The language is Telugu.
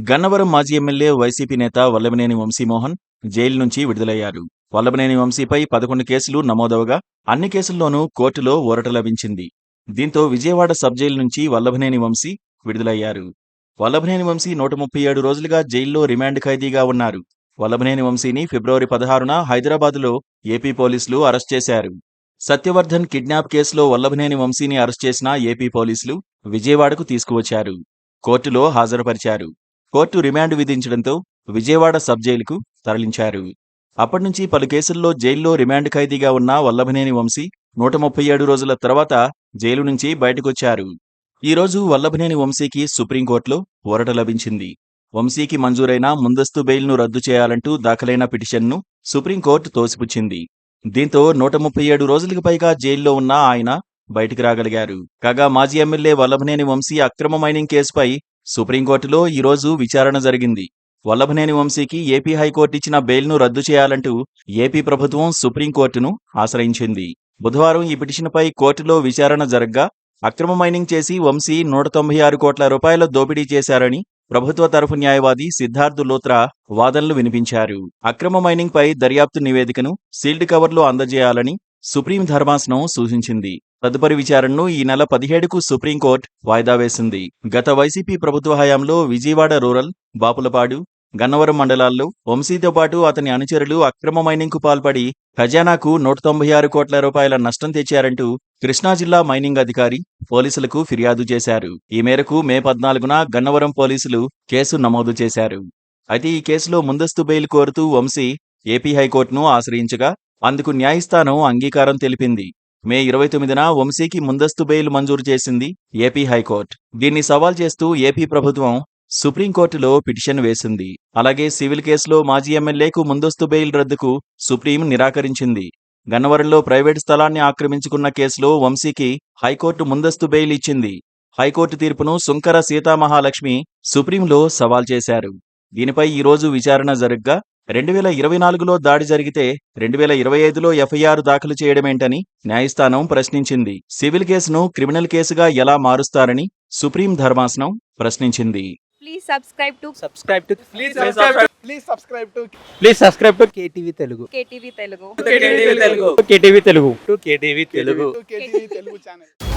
గన్నవరం మాజీ ఎమ్మెల్యే వైసీపీ నేత వల్లభనేని వంశీమోహన్ జైలు నుంచి విడుదలయ్యారు. వల్లభనేని వంశీపై 11 కేసులు నమోదవగా అన్ని కేసుల్లోనూ కోర్టులో ఊరట లభించింది. దీంతో విజయవాడ సబ్ జైలు నుంచి వల్లభనేని వంశీ విడుదలయ్యారు. వల్లభనేని వంశీ 137 రోజులుగా జైల్లో రిమాండ్ ఖైదీగా ఉన్నారు. వల్లభనేని వంశీని ఫిబ్రవరి 16న హైదరాబాదులో ఏపీ పోలీసులు అరెస్ట్ చేశారు. సత్యవర్ధన్ కిడ్నాప్ కేసులో వల్లభనేని వంశీని అరెస్ట్ చేసిన ఏపీ పోలీసులు విజయవాడకు తీసుకువచ్చారు. కోర్టులో హాజరుపరిచారు. కోర్టు రిమాండ్ విధించడంతో విజయవాడ సబ్ జైలుకు తరలించారు. అప్పటినుంచి పలు కేసుల్లో జైల్లో రిమాండ్ ఖైదీగా ఉన్న వల్లభనేని వంశీ 137 రోజుల తర్వాత జైలు నుంచి బయటకొచ్చారు. ఈరోజు వల్లభనేని వంశీకి సుప్రీంకోర్టులో ఊరట లభించింది. వంశీకి మంజూరైన ముందస్తు బెయిల్ను రద్దు చేయాలంటూ దాఖలైన పిటిషన్ను సుప్రీంకోర్టు తోసిపుచ్చింది. దీంతో 137 రోజులకు పైగా జైల్లో ఉన్న ఆయన బయటికి రాగలిగారు. కాగా మాజీ ఎమ్మెల్యే వల్లభనేని వంశీ అక్రమ మైనింగ్ కేసుపై సుప్రీంకోర్టులో ఈరోజు విచారణ జరిగింది. వల్లభనేని వంశీకి ఏపీ హైకోర్టు ఇచ్చిన బెయిల్ను రద్దు చేయాలంటూ ఏపీ ప్రభుత్వం సుప్రీంకోర్టును ఆశ్రయించింది. బుధవారం ఈ పిటిషన్పై కోర్టులో విచారణ జరగ్గా అక్రమ మైనింగ్ చేసి వంశీ 196 కోట్ల రూపాయల దోపిడీ చేశారని ప్రభుత్వ తరఫు న్యాయవాది సిద్ధార్థ్ లూత్రా వాదనలు వినిపించారు. అక్రమ మైనింగ్ పై దర్యాప్తు నివేదికను సీల్డ్ కవర్లో అందజేయాలని సుప్రీం ధర్మాసనం సూచించింది. తదుపరి విచారణను ఈ నెల 17కు సుప్రీంకోర్టు వాయిదా వేసింది. గత వైసీపీ ప్రభుత్వ హయాంలో విజయవాడ రూరల్, బాపులపాడు, గన్నవరం మండలాల్లో వంశీతో పాటు అతని అనుచరులు అక్రమ మైనింగ్కు పాల్పడి ఖజానాకు 196 కోట్ల రూపాయల నష్టం తెచ్చారంటూ కృష్ణా జిల్లా మైనింగ్ అధికారి పోలీసులకు ఫిర్యాదు చేశారు. ఈ మేరకు మే 14న గన్నవరం పోలీసులు కేసు నమోదు చేశారు. అయితే ఈ కేసులో ముందస్తు బెయిల్ కోరుతూ వంశీ ఏపీ హైకోర్టును ఆశ్రయించగా అందుకు న్యాయస్థానం అంగీకారం తెలిపింది. మే 29న వంశీకి ముందస్తు బెయిల్ మంజూరు చేసింది ఏపీ హైకోర్టు. దీన్ని సవాల్ చేస్తూ ఏపీ ప్రభుత్వం సుప్రీంకోర్టులో పిటిషన్ వేసింది. అలాగే సివిల్ కేసులో మాజీ ఎమ్మెల్యేకు ముందస్తు బెయిల్ రద్దుకు సుప్రీం నిరాకరించింది. గన్నవరంలో ప్రైవేటు స్థలాన్ని ఆక్రమించుకున్న కేసులో వంశీకి హైకోర్టు ముందస్తు బెయిల్ ఇచ్చింది. హైకోర్టు తీర్పును సుంకర సీతామహాలక్ష్మి సుప్రీంలో సవాల్ చేశారు. దీనిపై ఈరోజు విచారణ జరగ్గా 2024లో దాడి జరిగితే 2025లో ఎఫ్ఐఆర్ దాఖలు చేయడమేంటని న్యాయస్థానం ప్రశ్నించింది. సివిల్ కేసును క్రిమినల్ కేసుగా ఎలా మారుస్తారని సుప్రీం ధర్మాసనం ప్రశ్నించింది. Please subscribe to KTV Telugu. KTV Telugu. KTV Telugu. KTV Telugu channel.